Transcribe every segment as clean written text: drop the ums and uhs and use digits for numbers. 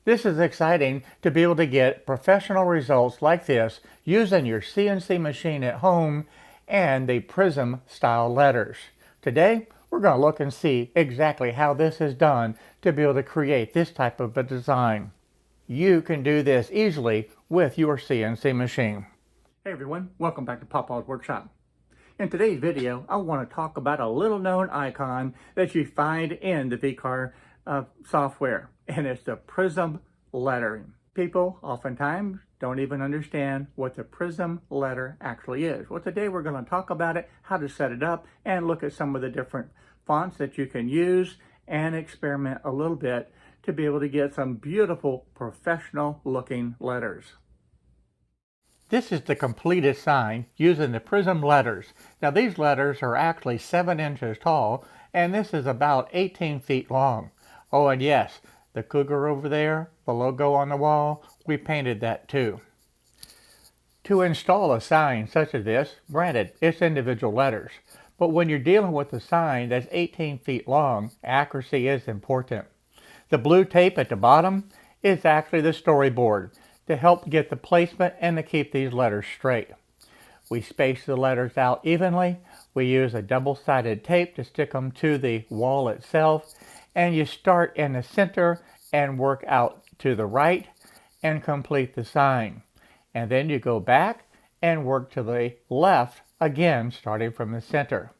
This is exciting to be able to get professional results like this using your CNC machine at home and the Prism style letters. Today, we're going to look and see exactly how this is done to be able to create this type of a design. You can do this easily with your CNC machine. Hey everyone, welcome back to Papa's Workshop. In today's video, I want to talk about a little known icon that you find in the VCarve software, and it's the Prism lettering. People oftentimes don't even understand what the Prism letter actually is. Well, today we're going to talk about it, how to set it up, and look at some of the different fonts that you can use and experiment a little bit to be able to get some beautiful professional looking letters. This is the completed sign using the Prism letters. Now these letters are actually 7 inches tall, and this is about 18 feet long. Oh, and yes, the cougar over there, the logo on the wall, we painted that too. To install a sign such as this, granted, it's individual letters, but when you're dealing with a sign that's 18 feet long, accuracy is important. The blue tape at the bottom is actually the storyboard to help get the placement and to keep these letters straight. We space the letters out evenly. We use a double-sided tape to stick them to the wall itself, and you start in the center and work out to the right and complete the sign. And then you go back and work to the left again, starting from the center.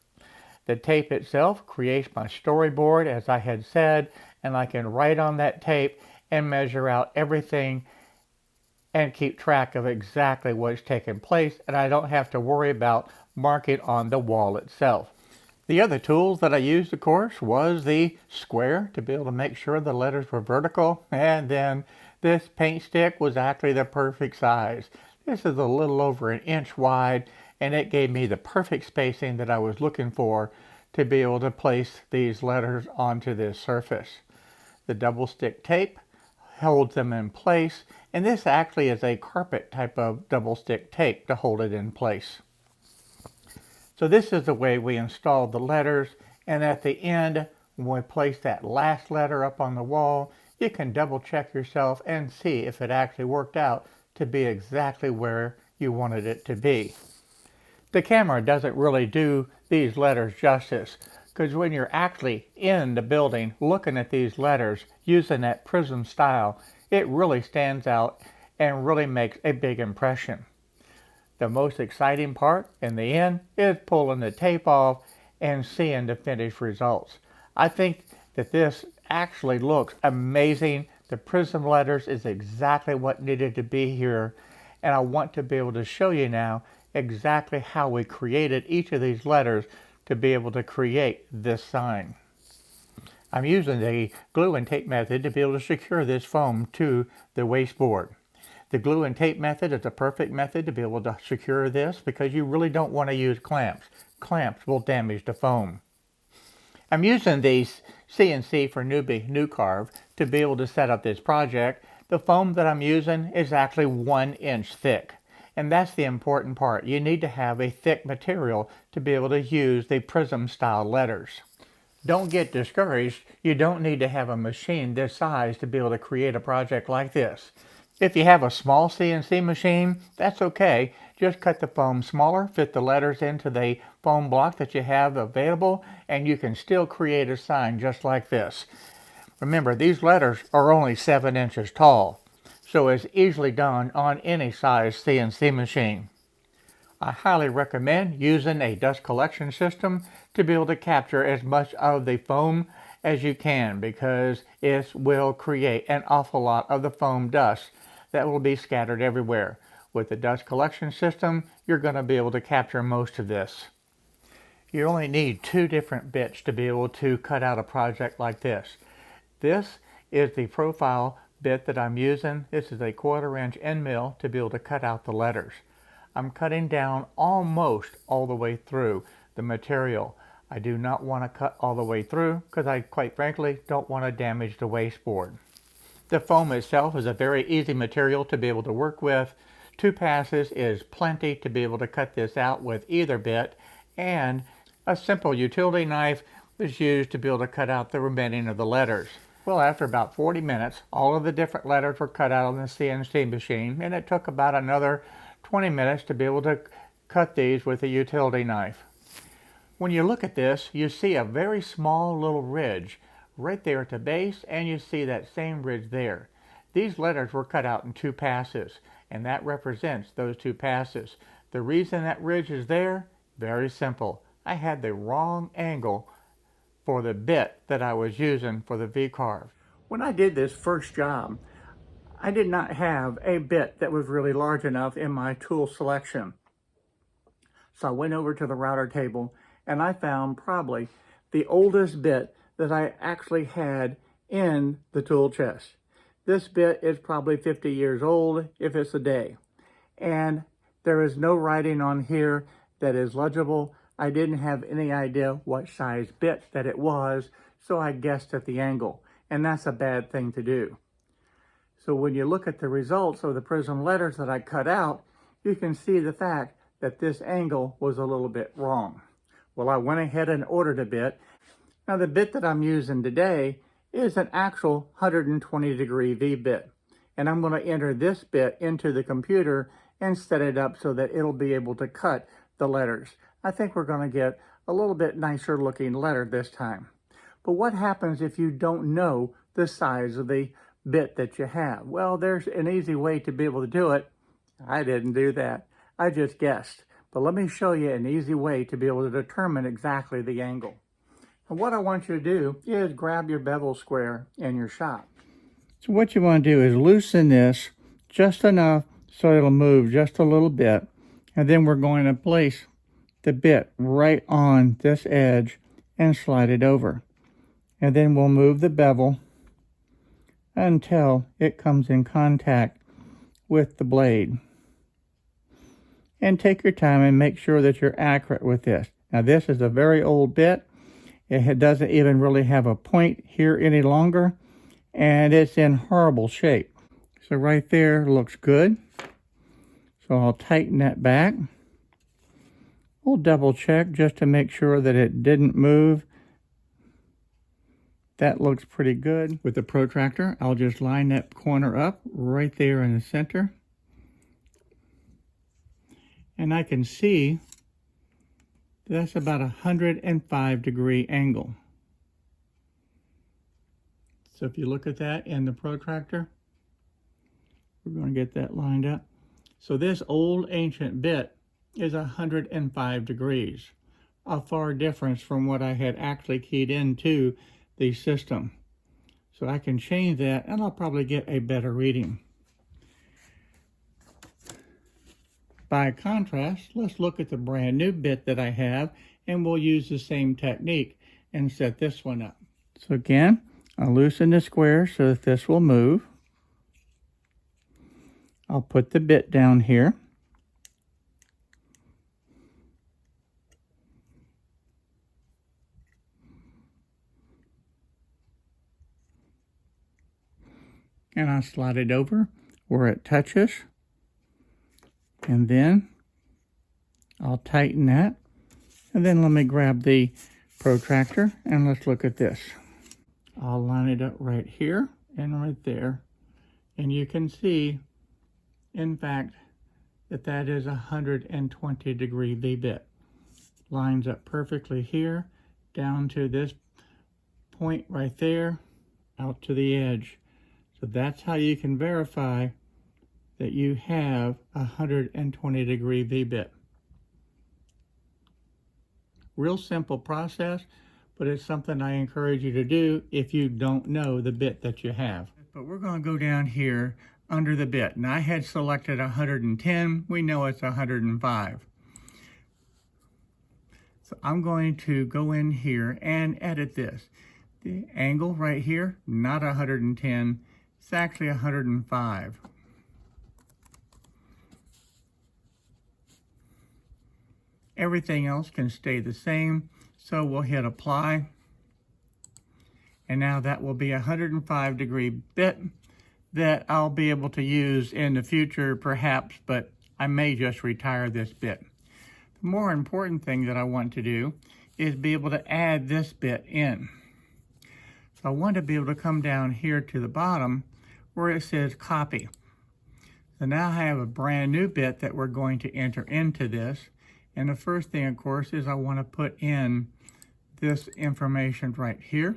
The tape itself creates my storyboard, as I had said, and I can write on that tape and measure out everything and keep track of exactly what's taking place, and I don't have to worry about marking on the wall itself. The other tools that I used, of course, was the square to be able to make sure the letters were vertical, and then this paint stick was actually the perfect size. This is a little over 1 inch wide, and it gave me the perfect spacing that I was looking for to be able to place these letters onto this surface. The double stick tape holds them in place, and this actually is a carpet type of double stick tape to hold it in place. So this is the way we install the letters, and at the end, when we place that last letter up on the wall, you can double check yourself and see if it actually worked out to be exactly where you wanted it to be. The camera doesn't really do these letters justice, because when you're actually in the building looking at these letters using that Prism style, it really stands out and really makes a big impression. The most exciting part in the end is pulling the tape off and seeing the finished results. I think that this actually looks amazing. The Prism letters is exactly what needed to be here, and I want to be able to show you now exactly how we created each of these letters to be able to create this sign. I'm using the glue and tape method to be able to secure this foam to the wasteboard. The glue and tape method is a perfect method to be able to secure this because you really don't want to use clamps. Clamps will damage the foam. I'm using the CNC for newbie VCarve to be able to set up this project. The foam that I'm using is actually 1 inch thick. And that's the important part. You need to have a thick material to be able to use the Prism style letters. Don't get discouraged. You don't need to have a machine this size to be able to create a project like this. If you have a small CNC machine, that's okay. Just cut the foam smaller, fit the letters into the foam block that you have available, and you can still create a sign just like this. Remember, these letters are only 7 inches tall, so it's easily done on any size CNC machine. I highly recommend using a dust collection system to be able to capture as much of the foam as you can, because it will create an awful lot of the foam dust that will be scattered everywhere. With the dust collection system, you're going to be able to capture most of this. You only need 2 different bits to be able to cut out a project like this. This is the profile bit that I'm using. This is a 1/4 inch end mill to be able to cut out the letters. I'm cutting down almost all the way through the material. I do not want to cut all the way through because I quite frankly don't want to damage the wasteboard. The foam itself is a very easy material to be able to work with. 2 passes is plenty to be able to cut this out with either bit, and a simple utility knife was used to be able to cut out the remaining of the letters. Well, after about 40 minutes, all of the different letters were cut out on the CNC machine, and it took about another 20 minutes to be able to cut these with a utility knife. When you look at this, you see a very small little ridge right there at the base, and you see that same ridge there. These letters were cut out in 2 passes, and that represents those 2 passes. The reason that ridge is there, very simple. I had the wrong angle for the bit that I was using for the VCarve. When I did this first job, I did not have a bit that was really large enough in my tool selection. So I went over to the router table and I found probably the oldest bit that I actually had in the tool chest. This bit is probably 50 years old if it's a day. And there is no writing on here that is legible. I didn't have any idea what size bit that it was, so I guessed at the angle, and that's a bad thing to do. So when you look at the results of the Prism letters that I cut out, you can see the fact that this angle was a little bit wrong. Well, I went ahead and ordered a bit. Now the bit that I'm using today is an actual 120-degree V bit, and I'm going to enter this bit into the computer and set it up so that it'll be able to cut the letters. I think we're going to get a little bit nicer looking letter this time. But what happens if you don't know the size of the bit that you have? Well, there's an easy way to be able to do it. I didn't do that. I just guessed. But let me show you an easy way to be able to determine exactly the angle. And what I want you to do is grab your bevel square in your shop. So what you want to do is loosen this just enough so it'll move just a little bit. And then we're going to place the bit right on this edge and slide it over. And then we'll move the bevel until it comes in contact with the blade. And take your time and make sure that you're accurate with this. Now this is a very old bit. It doesn't even really have a point here any longer, and it's in horrible shape. So right there looks good. So I'll tighten that back. We'll double check just to make sure that it didn't move. That looks pretty good. With the protractor, I'll just line that corner up right there in the center. And I can see that's about a 105-degree angle. So if you look at that in the protractor, we're going to get that lined up. So this old ancient bit is 105 degrees, a far difference from what I had actually keyed into the system. So I can change that and I'll probably get a better reading. By contrast, let's look at the brand new bit that I have, and we'll use the same technique and set this one up. So again, I'll loosen the square so that this will move. I'll put the bit down here. And I'll slide it over where it touches. And then I'll tighten that. And then let me grab the protractor and let's look at this. I'll line it up right here and right there. And you can see, in fact, that is a 120-degree V-bit. Lines up perfectly here, down to this point right there, out to the edge. So that's how you can verify that you have a 120-degree V-bit. Real simple process, but it's something I encourage you to do if you don't know the bit that you have. But we're going to go down here under the bit. Now I had selected 110, we know it's 105. So I'm going to go in here and edit this. The angle right here, not 110, it's actually 105. Everything else can stay the same, so we'll hit apply. And now that will be a 105-degree bit that I'll be able to use in the future perhaps, but I may just retire this bit. The more important thing that I want to do is be able to add this bit in. So I want to be able to come down here to the bottom where it says copy. So now I have a brand new bit that we're going to enter into this. And the first thing, of course, is I want to put in this information right here.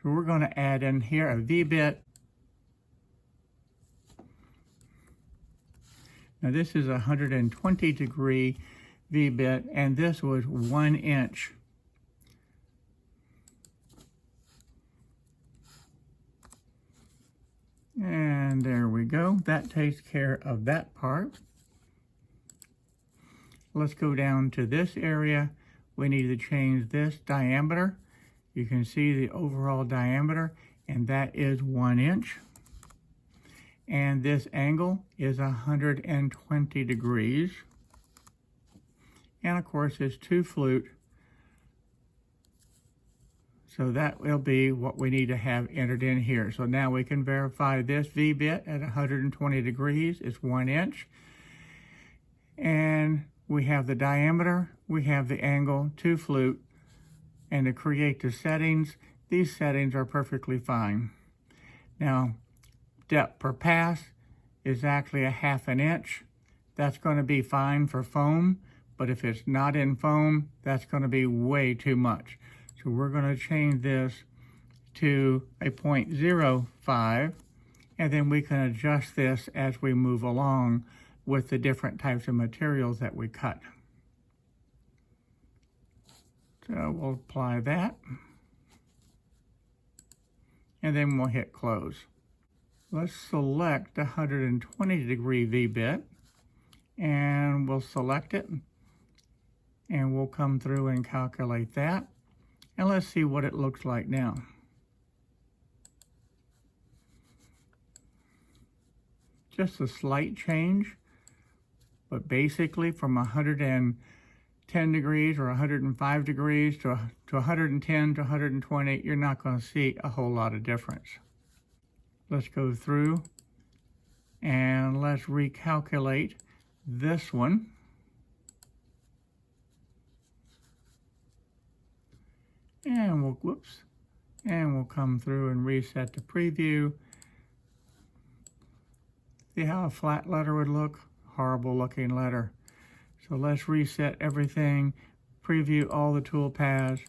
So we're going to add in here a V-bit. Now this is a 120 degree V-bit, and this was 1 inch. And there we go. That takes care of that part. Let's go down to this area. We need to change this diameter. You can see the overall diameter, and that is 1 inch. And this angle is 120 degrees. And of course, it's 2 flute. So that will be what we need to have entered in here. So now we can verify this V-bit at 120 degrees. It's 1 inch. And we have the diameter, we have the angle, 2 flute. And to create the settings, these settings are perfectly fine. Now, depth per pass is actually a 1/2 inch. That's going to be fine for foam, but if it's not in foam, that's going to be way too much. So we're going to change this to a 0.05, and then we can adjust this as we move along with the different types of materials that we cut. So we'll apply that, and then we'll hit close. Let's select the 120 degree V-bit, and we'll select it, and we'll come through and calculate that. And let's see what it looks like now. Just a slight change, but basically from 110 degrees or 105 degrees to 110 to 120, you're not going to see a whole lot of difference. Let's go through and let's recalculate this one. And we'll come through and reset the preview. See how a flat letter would look? Horrible looking letter. So let's reset everything, preview all the tool paths.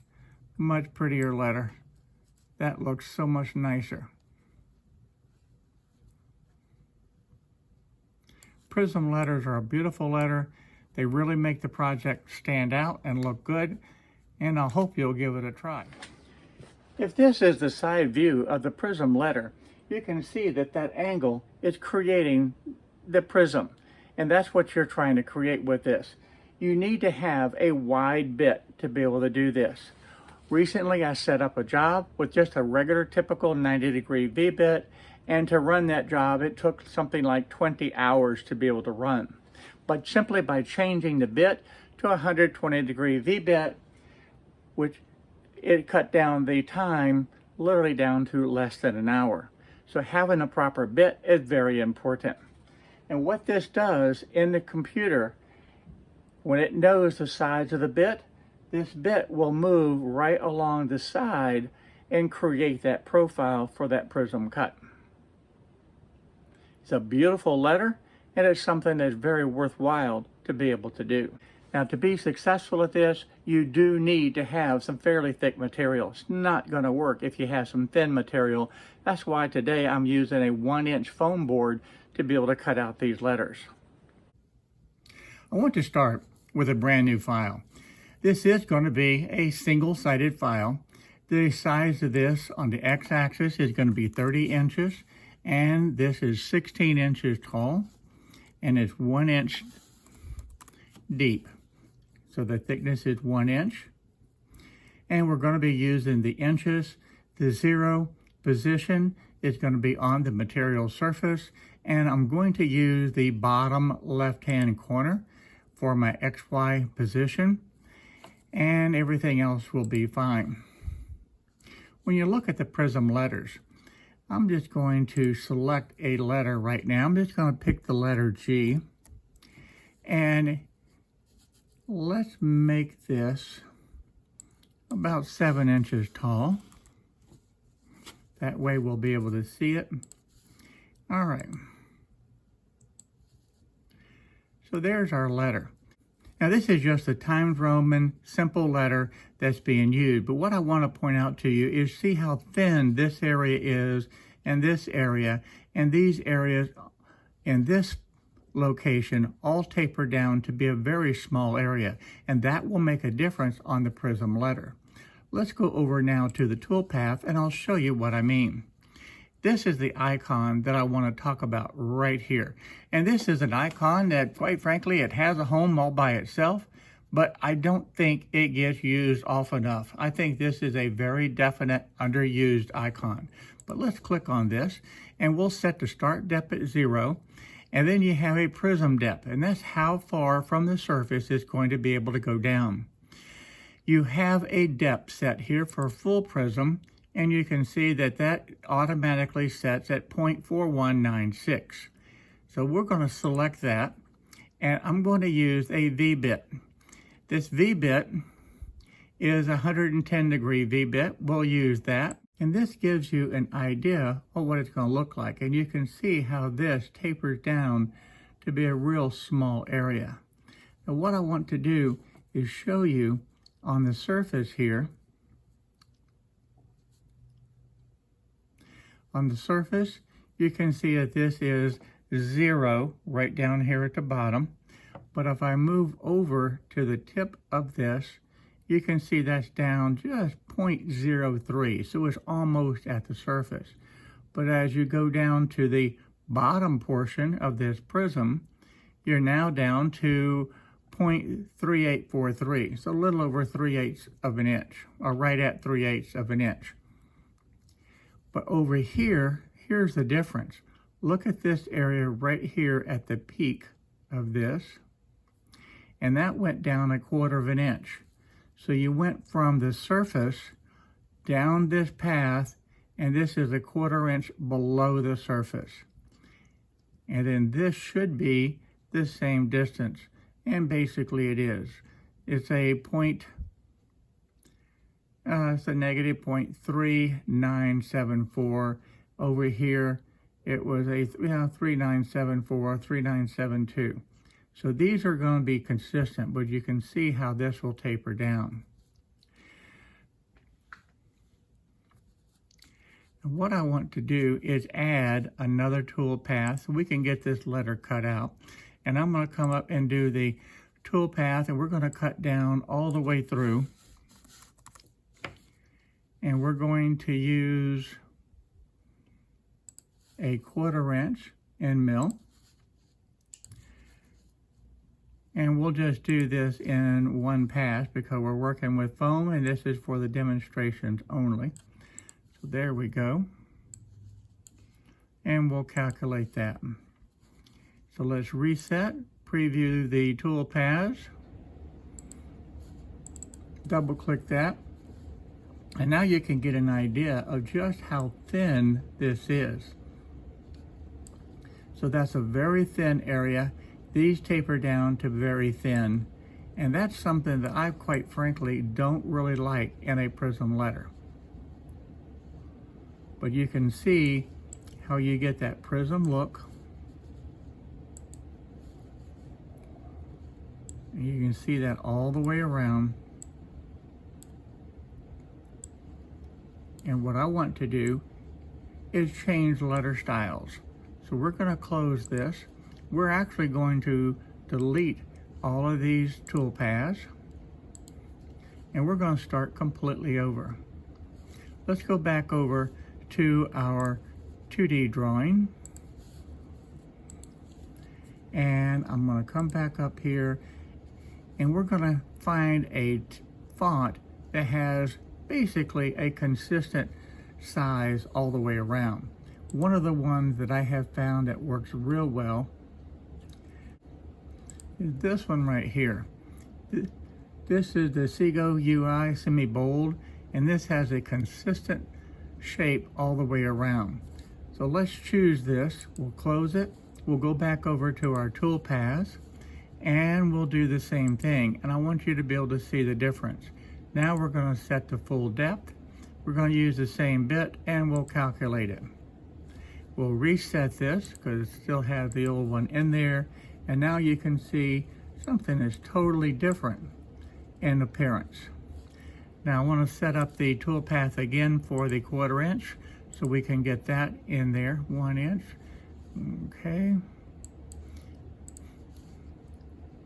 Much prettier letter. That looks so much nicer. Prism letters are a beautiful letter. They really make the project stand out and look good, and I hope you'll give it a try. If this is the side view of the prism letter, you can see that that angle is creating the prism, and that's what you're trying to create with this. You need to have a wide bit to be able to do this. Recently, I set up a job with just a regular typical 90 degree V-bit, and to run that job, it took something like 20 hours to be able to run. But simply by changing the bit to a 120 degree V-bit, which it cut down the time literally down to less than an hour. So having a proper bit is very important. And what this does in the computer, when it knows the size of the bit, this bit will move right along the side and create that profile for that prism cut. It's a beautiful letter, and it's something that's very worthwhile to be able to do. Now, to be successful at this, you do need to have some fairly thick material. It's not going to work if you have some thin material. That's why today I'm using a 1-inch foam board to be able to cut out these letters. I want to start with a brand new file. This is going to be a single-sided file. The size of this on the x-axis is going to be 30 inches, and this is 16 inches tall, and it's 1 inch deep. So the thickness is 1 inch. And we're going to be using the inches. The 0 position is going to be on the material surface. And I'm going to use the bottom left-hand corner for my XY position. And everything else will be fine. When you look at the prism letters, I'm just going to select a letter right now. I'm just going to pick the letter G. And let's make this about 7 inches tall. That way we'll be able to see it. All right. So there's our letter. Now this is just a Times Roman simple letter that's being used. But what I want to point out to you is see how thin this area is and this area and these areas in this location all taper down to be a very small area. And that will make a difference on the Prism letter. Let's go over now to the toolpath and I'll show you what I mean. This is the icon that I want to talk about right here. And this is an icon that, quite frankly, it has a home all by itself, but I don't think it gets used often enough. I think this is a very definite underused icon. But let's click on this and we'll set the start depth at 0. And then you have a prism depth, and that's how far from the surface it's going to be able to go down. You have a depth set here for full prism, and you can see that that automatically sets at 0.4196. So we're going to select that, and I'm going to use a V-bit. This V-bit is a 110-degree V-bit. We'll use that. And this gives you an idea of what it's going to look like. And you can see how this tapers down to be a real small area. Now what I want to do is show you on the surface here. On the surface, you can see that this is 0 right down here at the bottom. But if I move over to the tip of this, you can see that's down just 0.03, so it's almost at the surface. But as you go down to the bottom portion of this prism, you're now down to 0.3843, so a little over 3/8 of an inch, or right at 3/8 of an inch. But over here, here's the difference. Look at this area right here at the peak of this, and that went down 1/4 of an inch. So you went from the surface down this path, and this is 1/4 inch below the surface. And then this should be the same distance, and basically it is. It's a negative 0.3974. Over here, it was a 3974, 3972. So these are going to be consistent, but you can see how this will taper down. And what I want to do is add another tool path so we can get this letter cut out. And I'm going to come up and do the tool path, and we're going to cut down all the way through. And we're going to use a 1/4 inch end mill. And we'll just do this in one pass because we're working with foam, and this is for the demonstrations only. So there we go. And we'll calculate that. So let's reset, preview the tool paths, double click that, and now you can get an idea of just how thin this is. So that's a very thin area. These taper down to very thin, and that's something that I quite frankly don't really like in a prism letter. But you can see how you get that prism look. And you can see that all the way around. And what I want to do is change letter styles. So we're going to close this. We're actually going to delete all of these tool paths, and we're going to start completely over. Let's go back over to our 2D drawing, and I'm going to come back up here, and we're going to find a font that has basically a consistent size all the way around. One of the ones that I have found that works real well is this one right here. This is the Seago UI semi-bold, and this has a consistent shape all the way around. So let's choose this. We'll close it. We'll go back over to our tool paths, and we'll do the same thing. And I want you to be able to see the difference. Now we're going to set the full depth. we're going to use the same bit and we'll calculate it. We'll reset this because it still has the old one in there, and now you can see something is totally different in appearance. Now I want to set up the toolpath again for the 1/4 inch so we can get that in there. 1 inch. Okay.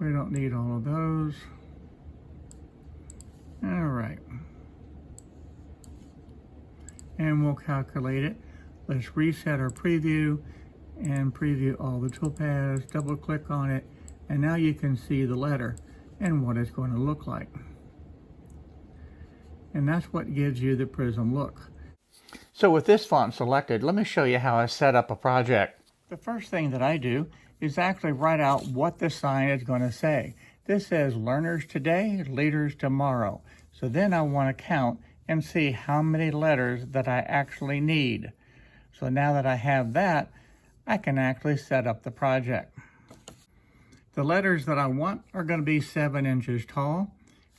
We don't need all of those. All right. And we'll calculate it. Let's reset our preview and preview all the toolpaths. Double click on it, and now you can see the letter and what it's going to look like. And that's what gives you the Prism look. So with this font selected, let me show you how I set up a project. The first thing that I do is actually write out what the sign is going to say. This says learners today, leaders tomorrow. So then I want to count and see how many letters that I actually need. So now that I have that, I can actually set up the project. The letters that I want are going to be 7 inches tall.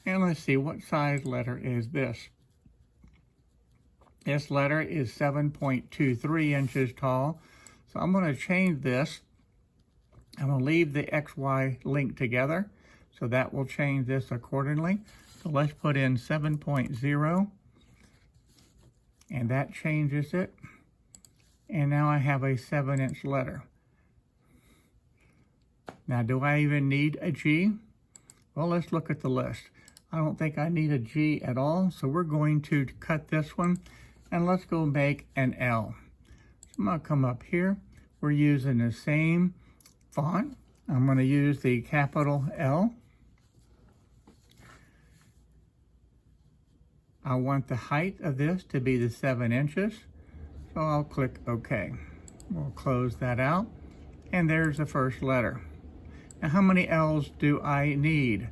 And let's see, what size letter is this? This letter is 7.23 inches tall. So I'm going to change this. I'm going to leave the XY linked together. So that will change this accordingly. So let's put in 7.0. And that changes it. And now I have a 7-inch letter. Now, do I even need a G? Well, let's look at the list. I don't think I need a G at all, so we're going to cut this one, and let's go make an L. So I'm going to come up here. We're using the same font. I'm going to use the capital L. I want the height of this to be the 7 inches. So I'll click OK. We'll close that out. And there's the first letter. Now how many L's do I need?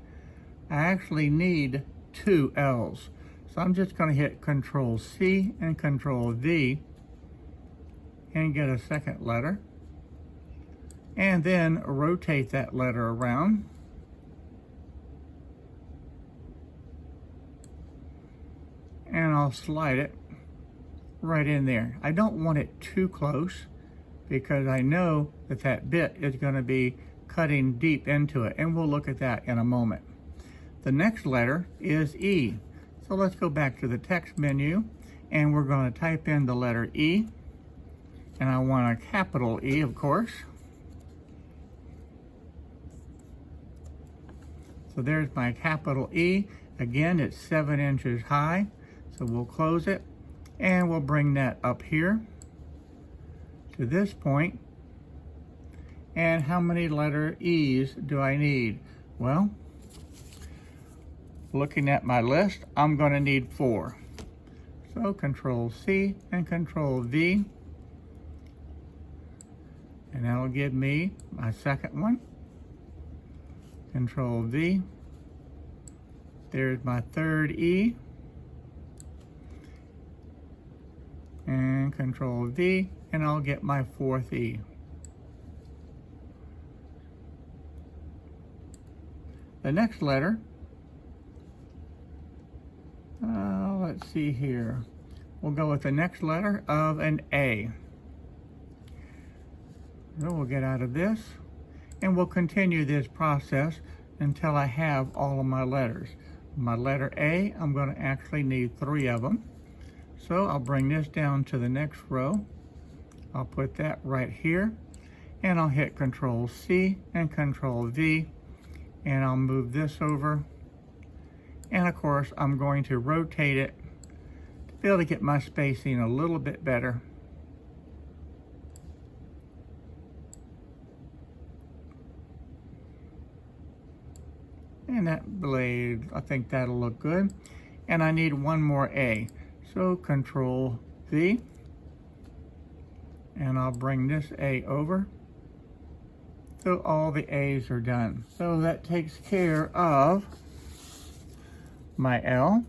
I actually need 2 L's. So I'm just going to hit Control C and Control V and get a second letter. And then rotate that letter around. And I'll slide it right in there. I don't want it too close because I know that that bit is going to be cutting deep into it, and we'll look at that in a moment. The next letter is E. So let's go back to the text menu, and we're going to type in the letter E, and I want a capital E, of course. So there's my capital E. Again, it's 7 inches high, so we'll close it. And we'll bring that up here to this point. And how many letter E's do I need? Well, looking at my list, I'm going to need 4. So Control C and Control V. And that'll give me my second one. Control V. There's my third E. And Control V, and I'll get my 4th E. The next letter, let's see here. We'll go with the next letter of an A. So we'll get out of this, and we'll continue this process until I have all of my letters. My letter A, I'm going to actually need 3 of them. So I'll bring this down to the next row. I'll put that right here, and I'll hit Control C and Control V, and I'll move this over. And of course, I'm going to rotate it to be able to get my spacing a little bit better. And that blade, I think that'll look good. And I need one more A. So Control V, and I'll bring this A over. So all the A's are done. So that takes care of my L,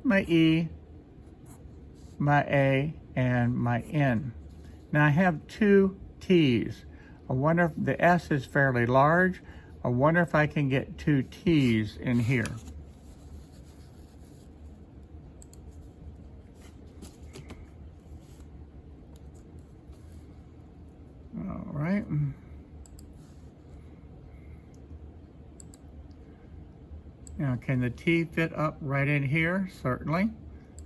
my E, my A, and my N. Now I have 2 T's. I wonder if the S is fairly large. I wonder if I can get 2 T's in here. All right. Now, can the T fit up right in here? Certainly.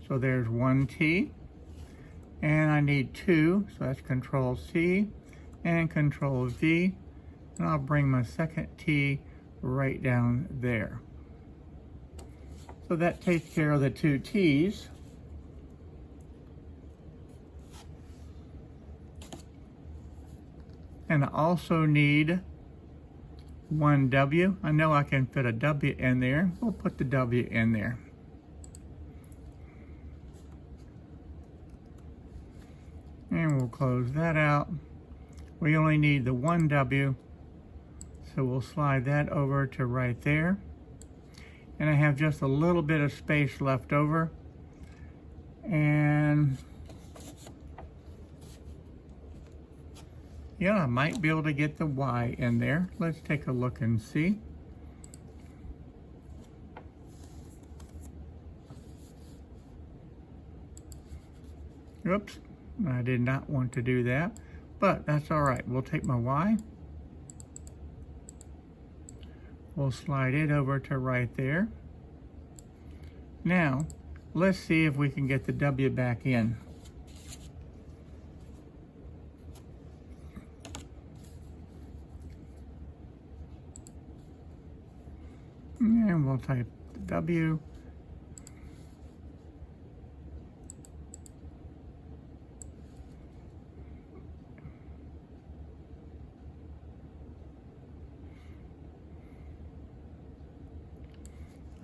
So there's one T. And I need two, so that's Control C and Control V. And I'll bring my second T right down there. So that takes care of the two T's. And I also need one W. I know I can fit a W in there. We'll put the W in there. And we'll close that out. We only need the one W, so we'll slide that over to right there. And I have just a little bit of space left over. And yeah, I might be able to get the Y in there. Let's take a look and see. Oops, I did not want to do that, but that's all right. We'll take my Y. We'll slide it over to right there. Now, let's see if we can get the W back in. And we'll type W.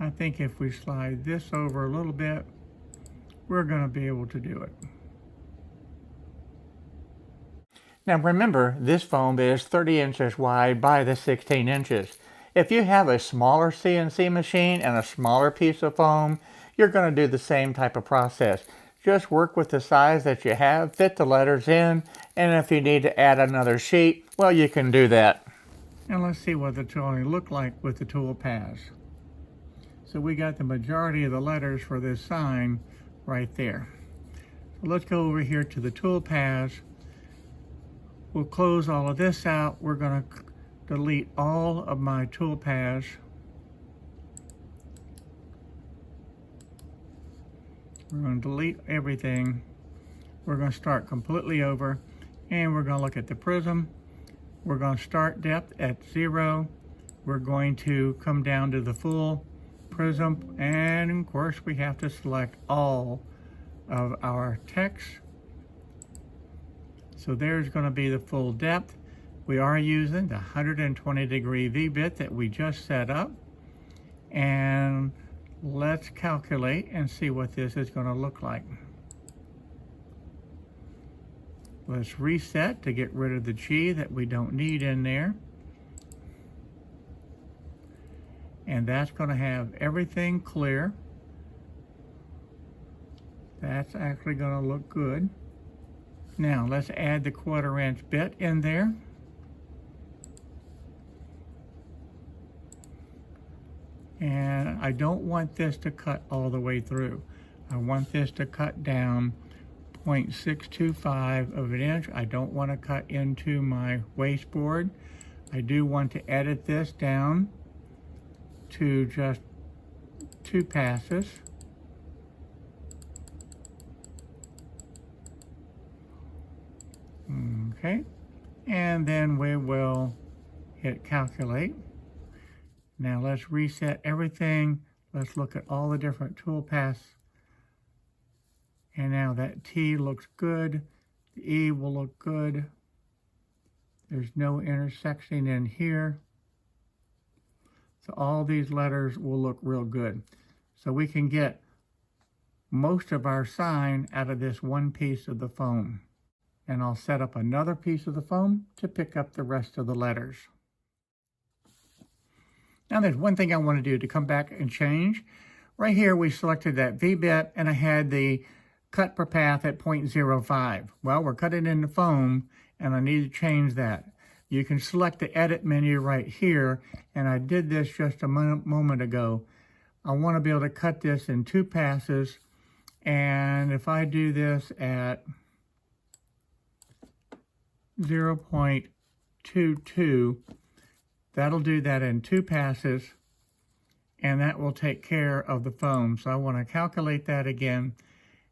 I think if we slide this over a little bit, we're going to be able to do it. Now remember, this foam is 30 inches wide by the 16 inches. If you have a smaller CNC machine and a smaller piece of foam, you're going to do the same type of process. Just work with the size that you have, fit the letters in, and if you need to add another sheet, well, you can do that. Now let's see what the tooling look like with the tool paths. So we got the majority of the letters for this sign right there. So let's go over here to the tool paths. We'll close all of this out. We're going to delete all of my tool paths. We're going to delete everything. We're going to start completely over, and we're going to look at the prism. We're going to start depth at 0. We're going to come down to the full prism, and of course we have to select all of our text. So there's going to be the full depth. We are using the 120-degree V-bit that we just set up, and let's calculate and see what this is going to look like. Let's reset to get rid of the G that we don't need in there. And that's going to have everything clear. That's actually going to look good. Now let's add the 1/4 inch bit in there. And I don't want this to cut all the way through. I want this to cut down 0.625 of an inch. I don't want to cut into my wasteboard. I do want to edit this down to just 2 passes. Okay, and then we will hit calculate. Now let's reset everything. Let's look at all the different tool paths. And now that T looks good. The E will look good. There's no intersecting in here. So all these letters will look real good. So we can get most of our sign out of this one piece of the foam. And I'll set up another piece of the foam to pick up the rest of the letters. Now there's one thing I want to do to come back and change. Right here we selected that V-bit and I had the cut per path at 0.05. Well, we're cutting in the foam and I need to change that. You can select the edit menu right here, and I did this just a moment ago. I want to be able to cut this in 2 passes, and if I do this at 0.22. That'll do that in 2 passes, and that will take care of the foam. So I want to calculate that again,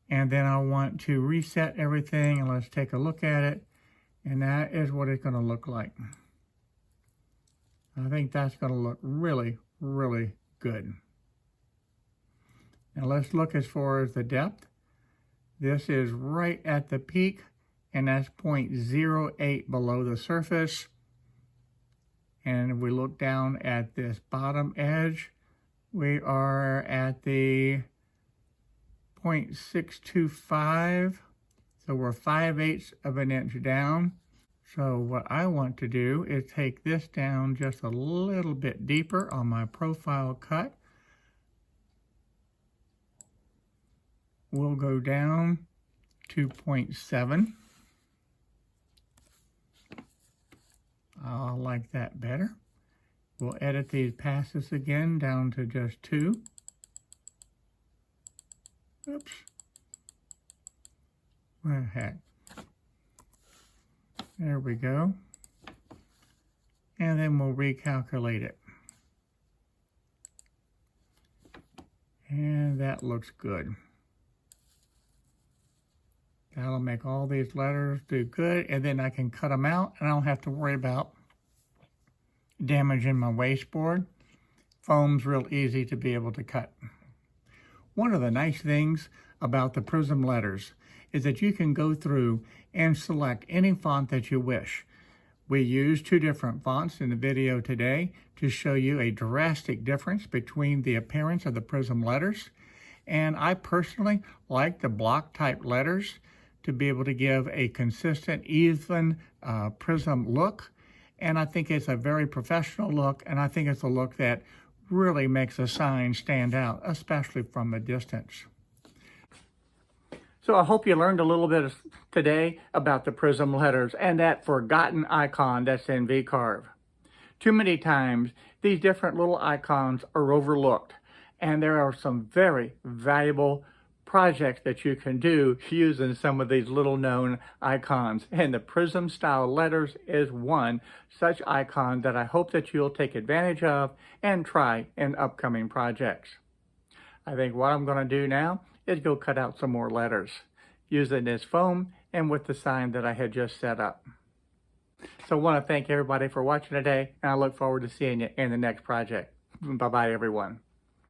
and then I want to reset everything, and let's take a look at it, and that is what it's going to look like. I think that's going to look really, really good. Now let's look as far as the depth. This is right at the peak, and that's 0.08 below the surface. And if we look down at this bottom edge, we are at the 0.625. So we're 5/8 of an inch down. So what I want to do is take this down just a little bit deeper on my profile cut. We'll go down to 0.7. I like that better. We'll edit these passes again down to just 2. Oops. What the heck? There we go. And then we'll recalculate it. And that looks good. That'll make all these letters do good, and then I can cut them out, and I don't have to worry about damaging my wasteboard. Foam's real easy to be able to cut. One of the nice things about the Prism Letters is that you can go through and select any font that you wish. We use 2 different fonts in the video today to show you a drastic difference between the appearance of the Prism Letters. And I personally like the block type letters to be able to give a consistent, even prism look. And I think it's a very professional look, and I think it's a look that really makes a sign stand out, especially from a distance. So I hope you learned a little bit today about the Prism Letters and that forgotten icon that's in VCarve. Too many times, these different little icons are overlooked, and there are some very valuable projects that you can do using some of these little known icons, and the Prism style letters is one such icon that I hope that you'll take advantage of and try in upcoming projects. I think what I'm going to do now is go cut out some more letters using this foam and with the sign that I had just set up. So I want to thank everybody for watching today, and I look forward to seeing you in the next project. Bye-bye, everyone.